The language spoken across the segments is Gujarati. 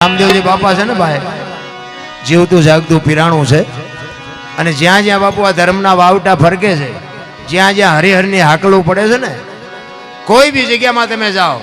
રામદેવજી બાપા છે ને ભાઈ, જીવતું જાગતું પીરાણું છે. અને જ્યાં જ્યાં બાપુ આ ધર્મના વાવટા ફરકે છે, જ્યાં જ્યાં હરિહરની હાકલું પડે છે ને, કોઈ બી જગ્યામાં તમે જાઓ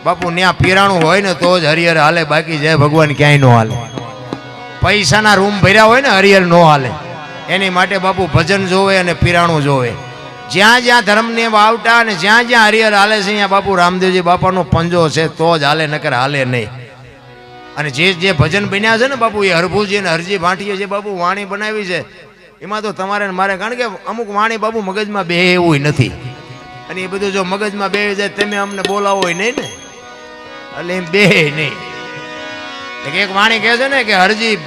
બાપુ, ત્યાં પીરાણું હોય ને તો જ હરિહર હાલે, બાકી જય ભગવાન ક્યાંય ન હાલે. પૈસાના રૂમ ભર્યા હોય ને હરિહર ન હાલે. એની માટે બાપુ ભજન જોવે અને પીરાણું જોવે. જ્યાં જ્યાં ધર્મને વાવટા અને જ્યાં જ્યાં હરિહર હાલે છે, અહીંયા બાપુ રામદેવજી બાપાનો પંજો છે તો જ હાલે, નકર હાલે નહીં. અને જે ભજન બન્યા છે ને બાપુ, એ હરભુજી અને હરજી ભાંટીએ જે બાપુ વાણી બનાવી છે, એમાં તો તમારે મારે, કારણ કે અમુક વાણી બાપુ મગજમાં બે એવું નથી. અને એ બધું જો મગજમાં બે જાય, તમે અમને બોલાવો હોય નહીં ને, એટલે એમ બે નહીં. એક વાણી કહે છે ને કે હરજી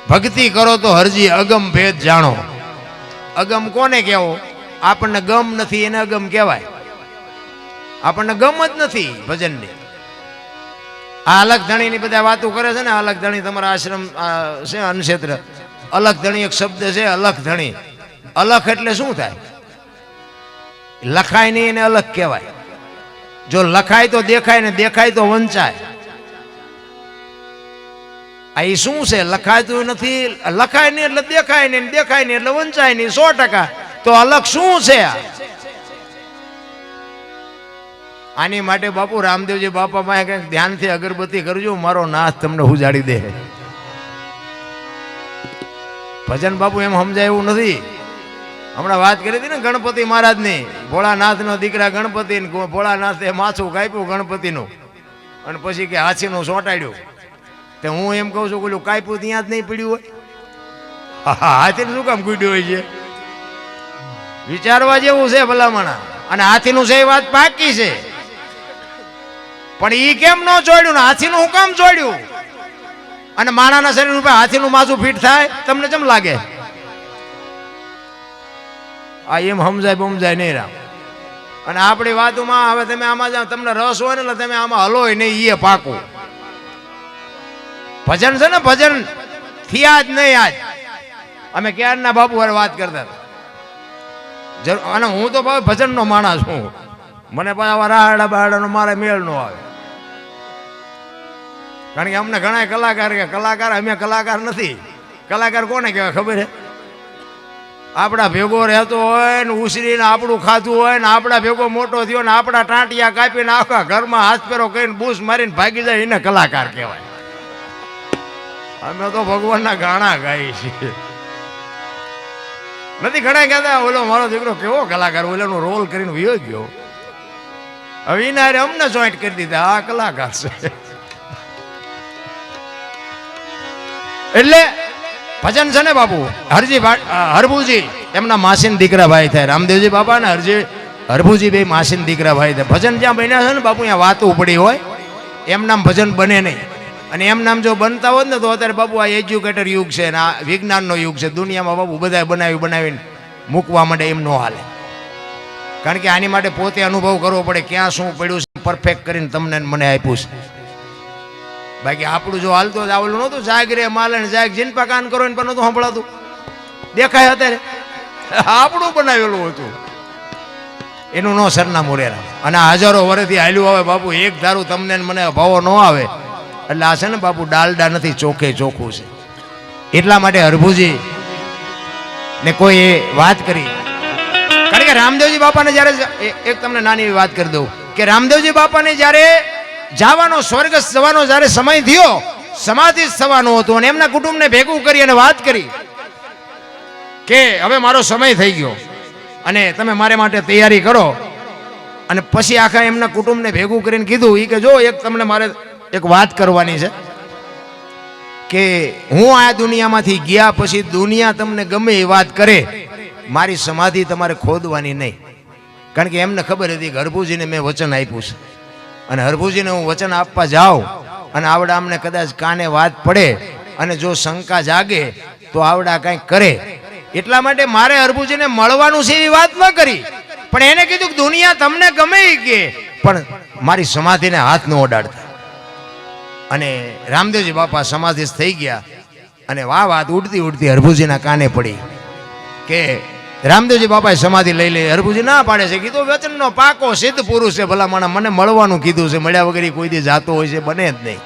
ભક્તિ કરો તો હરજી અગમ ભેદ જાણો. અગમ કોને કહેવો? આપણને ગમ નથી એને અગમ કહેવાય. આપણને ગમ જ નથી ભજનની. આ અલગ ધણીની બધા વાતો કરે છે ને, અલગ ધણી તમારા આશ્રમ છે અનક્ષેત્ર, અલગ ધણી એક શબ્દ છે, અલગ ધણી. અલખ એટલે શું થાય? લખાય નહીં એને અલગ કહેવાય. જો લખાય તો દેખાય ને દેખાય તો વંચાય. આ એ શું છે? લખાતું નથી, લખાય નહીં એટલે દેખાય નહીં, દેખાય નહીં એટલે વંચાય નહીં. 100%. તો અલગ શું છે? આની માટે બાપુ રામદેવજી બાપા પાસે કંઈક ધ્યાનથી અગરબત્તી કરજો, મારો નાથ તમને ઉજાડી દે. ભજન બાપુ એમ સમજાય એવું નથી. હમણાં વાત કરી હતી ને ગણપતિ મહારાજની, ભોળાનાથનો દીકરા ગણપતિ, ભોળાનાથે માથું કાપ્યું ગણપતિનું અને પછી કે હાથીનું ચોંટાડ્યું. તે હું એમ કહું છું, પેલું કાપ્યું ત્યાં જ નહીં પીડ્યું હોય? હાથીને શું કામ કૂટ્યું હોય છે? વિચારવા જેવું છે ભલામણા. અને હાથીનું છે એ વાત પાકી છે, પણ ઈ કેમ ન જોડ્યું ને હાથીનું હું કામ જોડ્યું? અને માણાના શરીર ઉપર હાથીનું માથું ફીટ થાય તમને કેમ લાગે? આ એમ સમજાય બમજાય નહીં રામ. અને આપણી વાતોમાં હવે તમે આમાં તમને રસ હોય ને એટલે તમે આમાં હલોય નહીં, એ પાકું. ભજન છે ને, ભજન થયા જ નહીં. આજ અમે ક્યારના બાપુ વારે વાત કરતા હતા. અને હું તો ભજનનો માણસ છું. મને પાછા રાહડા બહાડાનો મારે મેળ ન આવે. કારણ કે અમને ઘણા કલાકાર કે કલાકાર, અમે કલાકાર નથી. કલાકાર કોને કહેવાય ખબર છે? આપણા ભેગો રહેતો હોય ને, ઉછરીને આપણું ખાધું હોય ને, આપણા ભેગો મોટો થયો ને, આપણા ટાંટિયા કાપીને આખા ઘરમાં હાથ પેરો કરીને બૂસ મારીને ભાગી જાય, એને કલાકાર કહેવાય. અમે તો ભગવાનના ગાણા ગાઈએ છીએ. નથી ઘણા કહેતા ઓલો મારો દીકરો કેવો કલાકાર, ઓલાનો રોલ કરીને વયો ગયો. હવે એના અમને જોઈન્ટ કરી દીધા, આ કલાકાર છે. એટલે ભજન છે ને બાપુ, હરજી હરભુજી એમના માસીન દીકરા ભાઈ થાય. રામદેવજી બાપા ને હરભુજી બે માસીન દીકરા ભાઈ થાય. ભજન જ્યાં બન્યા છે ને બાપુ, ત્યાં વાતો પડી હોય, એમ નામ ભજન બને નહીં. અને એમ નામ જો બનતા હોત ને તો અત્યારે બાપુ આ એજ્યુકેટર યુગ છે ને, આ વિજ્ઞાનનો યુગ છે. દુનિયામાં બાપુ બધા બનાવીને મૂકવા માંડે, એમ ન હાલે. કારણ કે આની માટે પોતે અનુભવ કરવો પડે, ક્યાં શું પડ્યું છે, પરફેક્ટ કરીને તમને મને આપ્યું છે. બાકી આપણું જો હાલતો આવેલું નહોતું, જાગ રે માલણ જાગ, જીનપા કાન કરો ને પણ નહોતું સંભળાતું. દેખાય અત્યારે આપણું બનાવેલું હતું, એનું નો સરનામું રેરા. અને હજારો વર્ષથી હાલ્યું આવે બાપુ, એક ધારું તમને મને ભાવો ન આવે. એટલે આ છે ને બાપુ, ડાલડા નથી, ચોખ્ખે ચોખ્ખું છે. એટલા માટે હરભુજી ને કોઈ વાત કરી. કારણ કે રામદેવજી બાપાને જ્યારે, એક તમને નાની વાત કરી દઉં કે રામદેવજી બાપાને જ્યારે જવાનો, સ્વર્ગ જવાનો જ્યારે સમય થયો, સમાધિ થવાનો હતો, અને એમના કુટુંબને ભેગું કરી અને વાત કરી કે હવે મારો સમય થઈ ગયો અને તમે મારે માટે તૈયારી કરો. અને પછી આખા એમના કુટુંબને ભેગું કરીને કીધું, એ કે જો એક તમને મારે એક વાત કરવાની છે કે હું આ દુનિયામાંથી ગયા પછી દુનિયા તમને ગમે એ વાત કરે, મારી સમાધિ તમારે ખોદવાની નહીં. કારણ કે એમને ખબર હતી કે હરભુજીને મેં વચન આપ્યું છે, અને હરભુજીને હું વચન આપવા જાઉં અને આવડા અમને કદાચ કાને વાત પડે અને જો શંકા જાગે તો આવડા કંઈક કરે. એટલા માટે મારે હરભુજીને મળવાનું છે એવી વાત ન કરી, પણ એને કીધું કે દુનિયા તમને ગમે કે પણ મારી સમાધિને હાથ ન ઓડાડતા. અને રામદેવજી બાપા સમાધિ થઈ ગયા. અને વાત ઉડતી ઉડતી હરભુજીના કાને પડી કે રામદેવજી બાપાએ સમાધિ લઈ લે. હરભુજી ના પાડે છે, કીધું વચનનો પાકો સિદ્ધ પુરુષ છે, ભલા માણા મને મળવાનું કીધું છે, મળ્યા વગર કોઈ દી જાતો હોય છે, બને જ નહીં.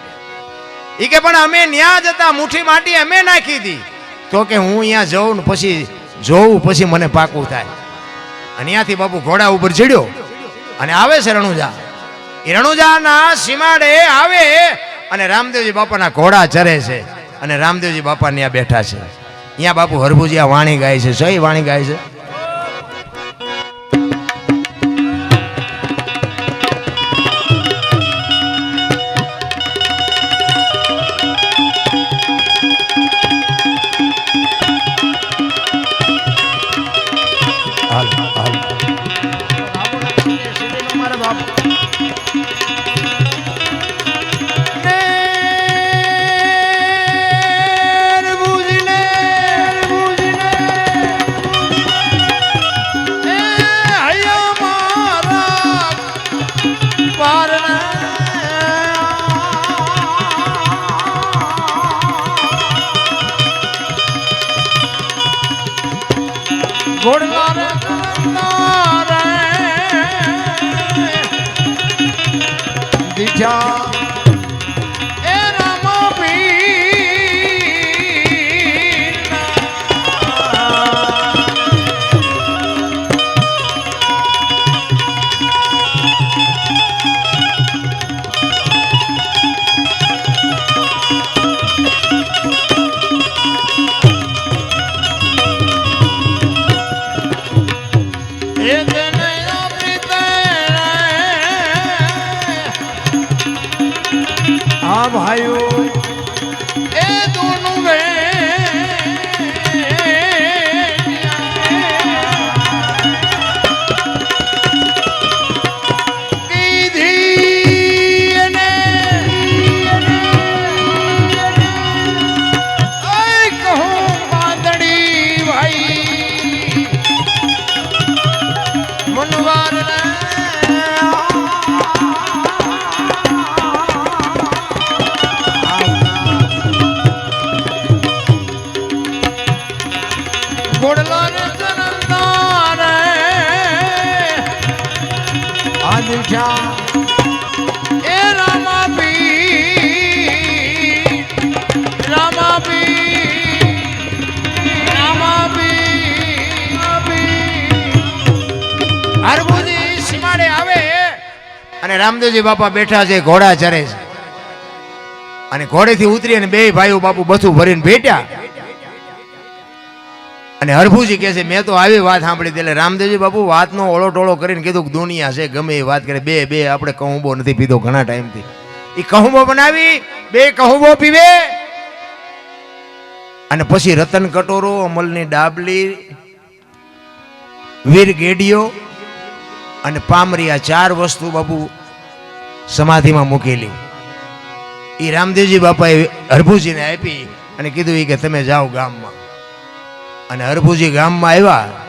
એ કે પણ અમે ન્યા જતા મુઠ્ઠી માટી અમે નાખી હતી. તો કે હું અહીંયા જઉં ને પછી જોઉં, પછી મને પાકું થાય. અને ત્યાંથી બાપુ ઘોડા ઉપર ચડ્યો અને આવે છે રણુજા. એ રણુજાના સીમાડે આવે અને રામદેવજી બાપાના ઘોડા ચરે છે અને રામદેવજી બાપા ત્યાં બેઠા છે. અહીંયા બાપુ હરભુજી આ વાણી ગાય છે. સહી વાણી ગાય છે. અને રામદેવજી બાપા બેઠા છે, ઘોડા ચરે છે. અને ઘોડેથી ઉતરી અને બે ભાઈઓ બાપુ બથું ભરીને ભેટ્યા. અને હરભુજી કહે છે મેં તો આવી વાત સાંભળી. એટલે રામદેવજી બાપુ વાતનો ઓળો ટોળો કરીને કીધું કે દુનિયા છે ગમે એ વાત કરે. બે આપણે કહુંબો નથી પીધો ઘણા ટાઈમથી. એ કહુંબો બનાવી બે કહુંબો પીવે અને પછી રતન કટોરો, અમલની ડાબલી, વીર ગેડીઓ અને પામરી, આ 4 વસ્તુ બાપુ સમાધિમાં મૂકેલી. એ રામદેવજી બાપાએ હરભુજીને આપી અને કીધું કે તમે જાઓ ગામમાં. અને હરભુજી ગામમાં આવ્યા.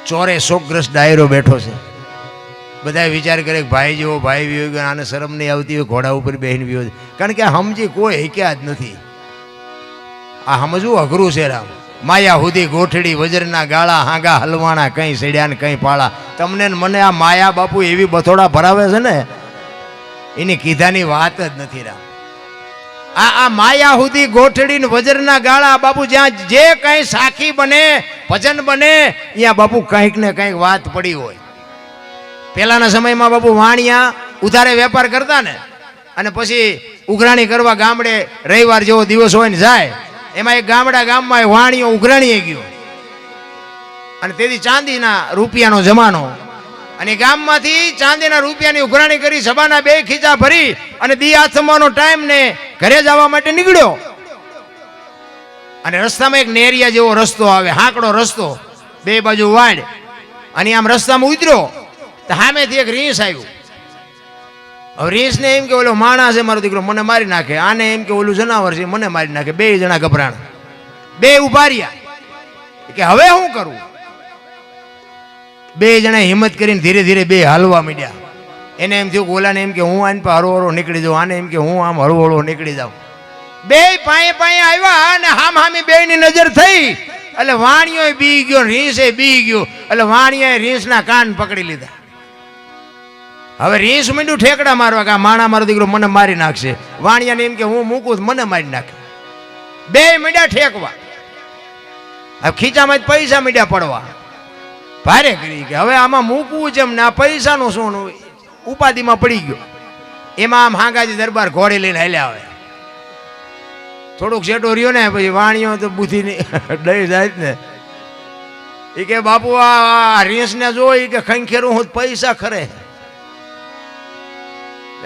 ચોરે શોકગ્રસ્ત ડાયરો બેઠો છે. બધા વિચાર કરે કે ભાઈ જેવો ભાઈ વિયો ગયો, આને શરમ નહીં આવતી હોય ઘોડા ઉપર બેહીને વિયો. કારણ કે આ સમજી કોઈ હેક્યા જ નથી. આ સમજવું અઘરું છે. રામ માયા હુદી ગોઠડી, વજરના ગાળા, હાંગા હલવાણા, કઈ સડ્યા ને કઈ પાળા. તમને મને આ માયા બાપુ એવી બથોડા ભરાવે છે ને, એની કીધાની વાત જ નથી. રામ આ માયા હુદી ગોઠડી ને વજરના ગાળા બાપુ, જ્યાં જે કઈ સાખી બને, ભજન બને, અહીંયા બાપુ કંઈક ને કંઈક વાત પડી હોય. પેલાના સમયમાં બાપુ વાણિયા ઉધારે વેપાર કરતા ને, અને પછી ઉઘરાણી કરવા ગામડે રવિવાર જેવો દિવસ હોય ને જાય. એમાં એક ગામમાં વાણીઓ ઉઘરાણીએ ગયો અને તેથી ચાંદીના રૂપિયાનો જમાનો. અને ગામમાંથી ચાંદીના રૂપિયાની ઉઘરાણી કરી, સભાના 2 ખીચા ભરી અને દી આથમવાનો ટાઈમ ને ઘરે જવા માટે નીકળ્યો. અને રસ્તામાં એક નેરિયા જેવો રસ્તો આવે, હાંકડો રસ્તો, 2 બાજુ વાડ. અને આમ રસ્તામાં ઉતર્યો તો સામેથી એક રીંછ આવ્યું. હવે રીંછને એમ કે ઓલો માણસ છે મારો દીકરો, મને મારી નાખે. આને એમ કે ઓલું જનાવર છે, મને મારી નાખે. 2 જણા ગભરાણ, 2 ઉભા રહ્યા કે હવે શું કરું. 2 જણા હિંમત કરીને ધીરે ધીરે 2 હાલવા માંડ્યા. એને એમ થયું કે ઓલાને એમ કે હું આને પર હળવો નીકળી જાઉં, આને એમ કે હું આમ હળવો નીકળી જાઉં. 2 પાયે આવ્યા અને હામી 2 ની નજર થઈ. એટલે વાણિયો બી ગયો, રીંછે બી ગયો. એટલે વાણિયાએ રીંછના કાન પકડી લીધા. હવે રીસ મીંડું ઠેકડા મારવા કે આ માણા મારો દીકરો મને મારી નાખશે, વાણિયાને એમ કે હું મૂકું તો મને મારી નાખે. બે મીંડા ઠેકવા, હવે ખીચામાં જ પૈસા મીંડા પડવા. ભારે કરી કે હવે આમાં મૂકવું છે એમ ને, આ પૈસાનું શું ઉપાધિમાં પડી ગયો. એમાં આમ હાંગાજી દરબાર ઘોડી લઈને હાલ્યા આવે. થોડુંક શેટો રહ્યો ને પછી વાણિયો તો બુદ્ધિની દઈ જાય ને. એ કે બાપુ આ રેસને જોઈ કે ખંખેરું હું પૈસા ખરે.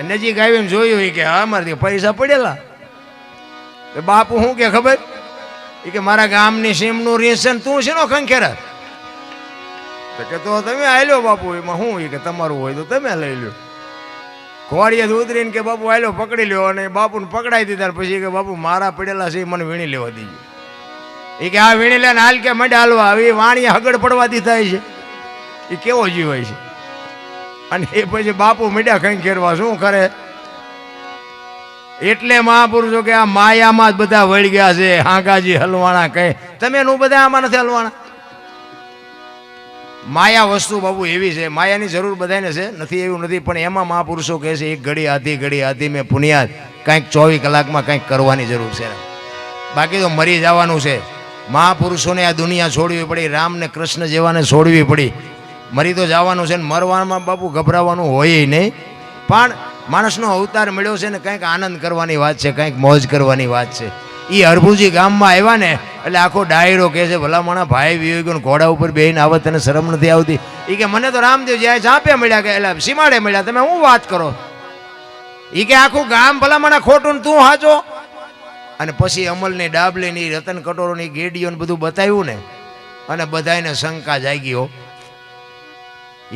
નજીક આવીને જોયું કે અમારે પૈસા પડેલા. બાપુ શું કે ખબર, એ કે મારા ગામની સીમનું રેશન તું છે નો ખંખેરા. કે તો તમે આલ્યો બાપુ, એમાં શું કે તમારું હોય તો તમે લઈ લો. ઘોડીએ ઉતરીને કે બાપુ આલ્યો પકડી લ્યો, અને બાપુને પકડાઈ દીધા. પછી કે બાપુ મારા પડેલા છે મને વીણી લેવા દીજો. એ કે આ વીણી લે ને હાલ કે મડે હાલવા. હવે વાણીએ હગડ પડવા દીધા છે, એ કેવો જીવ હોય છે. અને એ પછી બાપુ મીડા કઈ ખેરવા શું કરે. એટલે મહાપુરુષો કે આ માયામાં જ બધા વળી ગયા છે. હાંગાજી હલવાણા કઈ તમે નું બધા આમાં નથી હલવાણા. માયા વસ્તુ બાબુ એવી છે, માયાની જરૂર બધાને છે, નથી એવું નથી. પણ એમાં મહાપુરુષો કહે છે એક ઘડી આધી મેં પુનિયાદ, કંઈક 24 કલાકમાં કંઈક કરવાની જરૂર છે. બાકી તો મરી જવાનું છે. મહાપુરુષોને આ દુનિયા છોડવી પડી, રામ ને કૃષ્ણ જેવાને છોડવી પડી. મરી તો જવાનું છે ને, મરવામાં બાપુ ગભરાવાનું હોય નહીં. પણ માણસનો અવતાર મળ્યો છે ને, કંઈક આનંદ કરવાની વાત છે, કંઈક મોજ કરવાની વાત છે. એ હરભુજી ગામમાં આવ્યા ને એટલે આખો ડાયરો કહે છે ભલા માણા ભાઈ વિવેક ઘોડા ઉપર બેહીને આવત તને શરમ નથી આવતી. એ કે મને તો રામદેવ જાય ઝાંપે મળ્યા કે એટલે સીમાડે મળ્યા, તમે હું વાત કરો. એ કે આખું ગામ ભલા માણા ખોટું ને તું હાચો. અને પછી અમલની ડાબલીની રતન કટોરોની ગેડીઓ ને બધું બતાવ્યું ને, અને બધાને શંકા જાગી.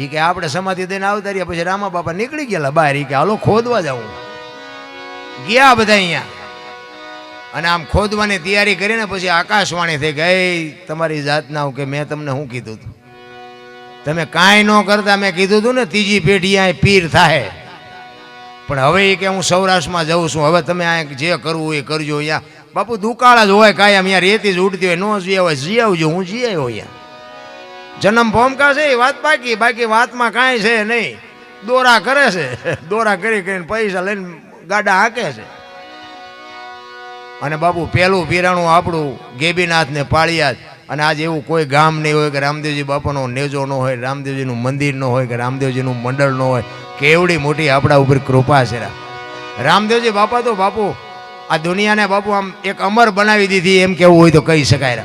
એ કે આપણે સમાધિ દઈને આવતા રહ્યા. પછી રામા બાપા નીકળી ગયેલા બહાર. એ કે હાલો ખોદવા જાઉં. ગયા બધા અહીંયા, અને આમ ખોદવાની તૈયારી કરીને પછી આકાશવાણી થઈ ગઈ તમારી જાતના કે મેં તમને શું કીધું હતું, તમે કાંઈ ન કરતા. મેં કીધું હતું ને ત્રીજી પેઢી અહીં પીર થાય. પણ હવે એ કે હું સૌરાષ્ટ્રમાં જાઉં છું, હવે તમે અહીં જે કરવું એ કરજો. અહીંયા બાપુ દુકાળ જ હોય કાયમ, અહીંયા રેતી જ ઉડતી હોય. ન જી હોય જી આવજો, હું જી આવ્યો. અહીંયા જન્મ ભોમકા છે એ વાત બાકી, બાકી વાતમાં કાંઈ છે નહીં. દોરા કરે છે, દોરા કરી કરીને પૈસા લઈને ગાડા હાંકે છે. અને બાપુ પેલું પીરાણું આપણું ગેબીનાથ ને પાળિયાદ. અને આજે એવું કોઈ ગામ નહીં હોય કે રામદેવજી બાપાનો નેજો ન હોય, રામદેવજીનું મંદિર ન હોય, કે રામદેવજીનું મંડળ ન હોય. કેવડી મોટી આપણા ઉપર કૃપા છે. રામદેવજી બાપા તો બાપુ આ દુનિયાને બાપુ આમ એક અમર બનાવી દીધી એમ કેવું હોય તો કહી શકાય.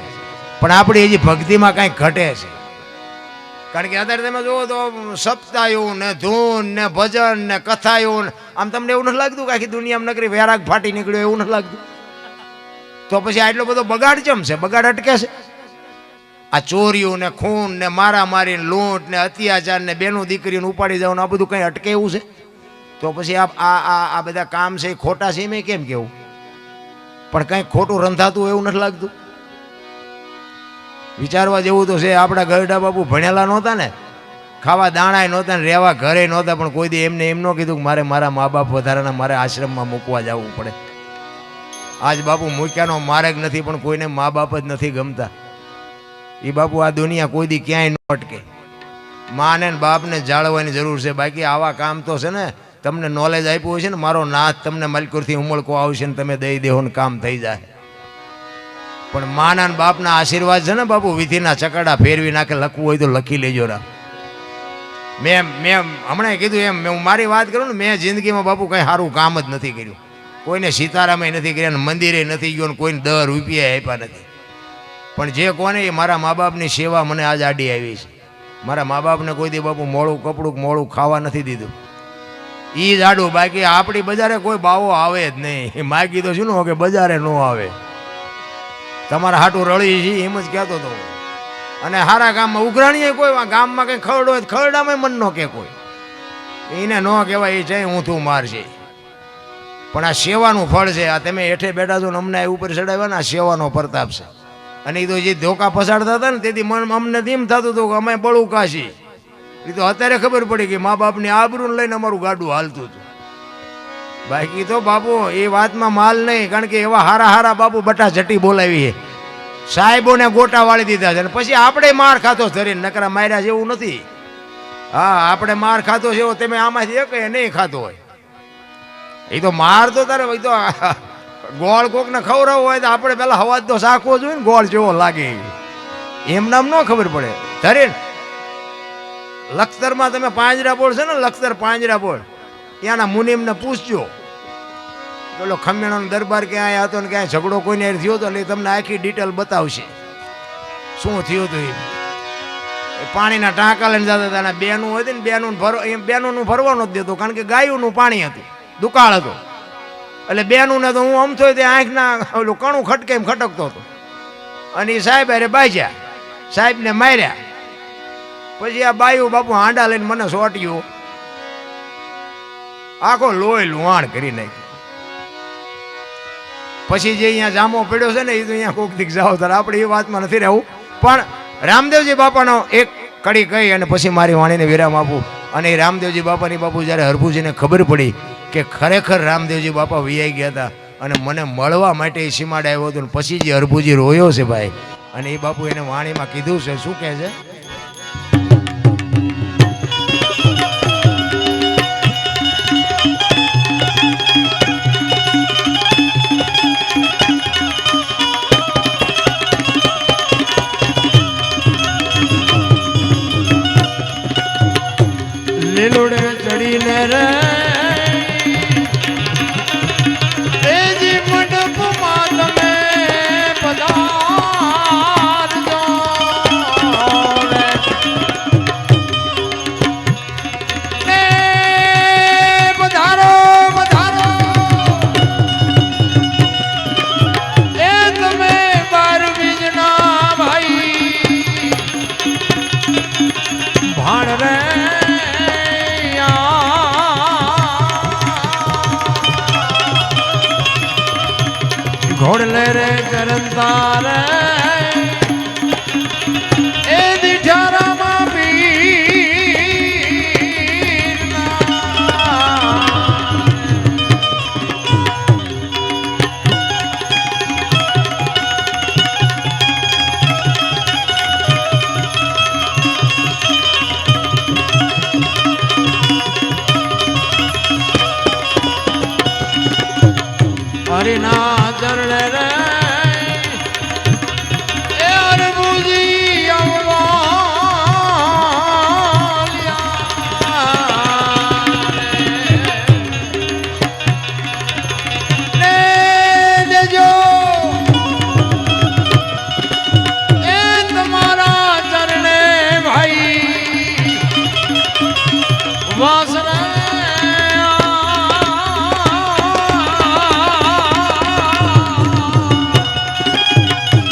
પણ આપણી હજી ભક્તિમાં કાંઈક ઘટે છે. કારણ કે અત્યારે તમે જુઓ તો સપ્તાયું ને ધૂન ને ભજન ને કથાયું, આમ તમને એવું નથી લાગતું કે આખી દુનિયામાં નકરી વૈરાગ ફાટી નીકળ્યો, એવું નથી લાગતું? તો પછી આટલો બધો બગાડ કેમ છે? બગાડ અટકે છે? આ ચોરીઓ ને ખૂન ને મારામારી લૂંટ ને અત્યાચાર ને બેનું દીકરીઓને ઉપાડી જવાનું, આ બધું કંઈ અટકે એવું છે? તો પછી આ બધા કામ છે એ ખોટા છે એમ કેમ કેવું? પણ કંઈક ખોટું રંધાતું એવું નથી લાગતું? વિચારવા જેવું તો છે. આપણા ગરડા બાપુ ભણેલા નહોતા ને, ખાવા દાણાય નહોતા ને રહેવા ઘરે નહોતા, પણ કોઈ દી એમને એમ ન કીધું કે મારે મારા મા બાપ વધારાના મારે આશ્રમમાં મૂકવા જવું પડે. આજ બાપુ મૂક્યાનો માર્ગ નથી, પણ કોઈને મા બાપ જ નથી ગમતા. એ બાપુ આ દુનિયા કોઈ દી ક્યાંય ન અટકે. માને ને બાપને જાળવવાની જરૂર છે. બાકી આવા કામ તો છે ને, તમને નોલેજ આપ્યું હોય છે ને, મારો નાથ તમને મલકુરથી ઉમળકો આવશે ને તમે દઈ દેહો ને કામ થઈ જાય. પણ માના ને બાપના આશીર્વાદ છે ને બાપુ, વિધિના ચકડા ફેરવી નાખે. લખવું હોય તો લખી લેજો. મેં હમણાં કીધું એમ, હું મારી વાત કરું ને, મેં જિંદગીમાં બાપુ કંઈ સારું કામ જ નથી કર્યું. કોઈને સીતારામે નથી કર્યા ને મંદિરે નથી ગયો ને કોઈને 10 રૂપિયા આપ્યા નથી. પણ જે કોને એ મારા મા બાપની સેવા મને આજ આડી આવી છે. મારા મા બાપને કોઈ દી બાપુ મોડું કપડું મોડું ખાવા નથી દીધું. એ જ આડું. બાકી આપણી બજારે કોઈ બાવો આવે જ નહીં. માગી તો શું કે બજારે ન આવે. તમારા હાટું રળી છે એમ જ કહેતો હતો. અને હારા ગામમાં ઉઘરાણીએ કોઈ ગામમાં કંઈ ખરડો હોય ખરડામાં મન ન કે કોઈ, એને ન કહેવાય. એ જાય હું તું મારશે. પણ આ સેવાનું ફળ છે. આ તમે હેઠે બેઠા છો ને અમને ઉપર ચડાવ્યા ને, આ સેવાનો પ્રતાપ છે. અને એ તો જે ધોકા પસાડતા હતા ને તેથી અમને એમ થતું હતું કે અમે બળું કાશી. એ તો અત્યારે ખબર પડી કે મા બાપની આબરૂને લઈને અમારું ગાડું હાલતું હતું. બાકી તો બાપુ એ વાતમાં માલ નહીં. કારણ કે એવા હારા હારા બાપુ બટા જટી બોલાવી છે. સાહેબોને ગોટા વાળી દીધા છે. અને પછી આપણે માર ખાતો ધરીને નકરા માર્યા જેવું નથી. હા આપણે માર ખાતો છે એવો તમે આમાંથી એક નહીં ખાતો હોય. એ તો માર તો તારે તો ગોળ કોકને ખવડાવવો હોય તો આપણે પેલા હવાજ તો શાકવો જોઈએ ને ગોળ જેવો લાગે એમ નામ ન ખબર પડે. ધરે લખતરમાં તમે પાંજરા બોળ છે ને લખતર પાંજરા બોળ ત્યાંના મુનિમને પૂછજો પેલો ખમેણાનો દરબાર ક્યાંય હતો ને ક્યાંય ઝઘડો કોઈને થયો હતો એટલે તમને આખી ડિટેલ બતાવશે શું થયું હતું. એ પાણીના ટાંકા લઈને જતા હતા બેનું હતી ને બેનું ભરવાનું જ દેતો કારણ કે ગાયુંનું પાણી હતું દુકાળ હતો એટલે બેનું ને તો હું આમ થોય તે આંખના ઓલું કણું ખટકે એમ ખટકતો હતો અને એ સાહેબ અરે બાજ્યા સાહેબને માર્યા. પછી આ બાયું બાપુ હાંડા લઈને મને સોટ્યું આખો લોહી લુહાણ કરી નાખ્યું. પછી જે અહીંયા જામો પડ્યો છે ને એ તો અહીંયા કોક દીક જાઓ તારે આપણે એ વાતમાં નથી રહેવું. પણ રામદેવજી બાપાનો એક કડી કહી અને પછી મારી વાણીને વિરામ આપું. અને એ રામદેવજી બાપાની બાપુ જ્યારે હરભુજીને ખબર પડી કે ખરેખર રામદેવજી બાપા વિયાઈ ગયા હતા અને મને મળવા માટે એ સીમાડે આવ્યો હતો ને પછી જે હરભુજી રોયો છે ભાઈ અને એ બાપુ એને વાણીમાં કીધું છે શું કહે છે. લીલુડે ચડીને રે તેજી મંડપમાં તમે પધારજો ને પધારો પધારો એ તમે 12 બીજના ભાઈ ભાણ રે ઘોડલે રે કરંતા રે એ દીઠારામાં હરિના ચરણે રે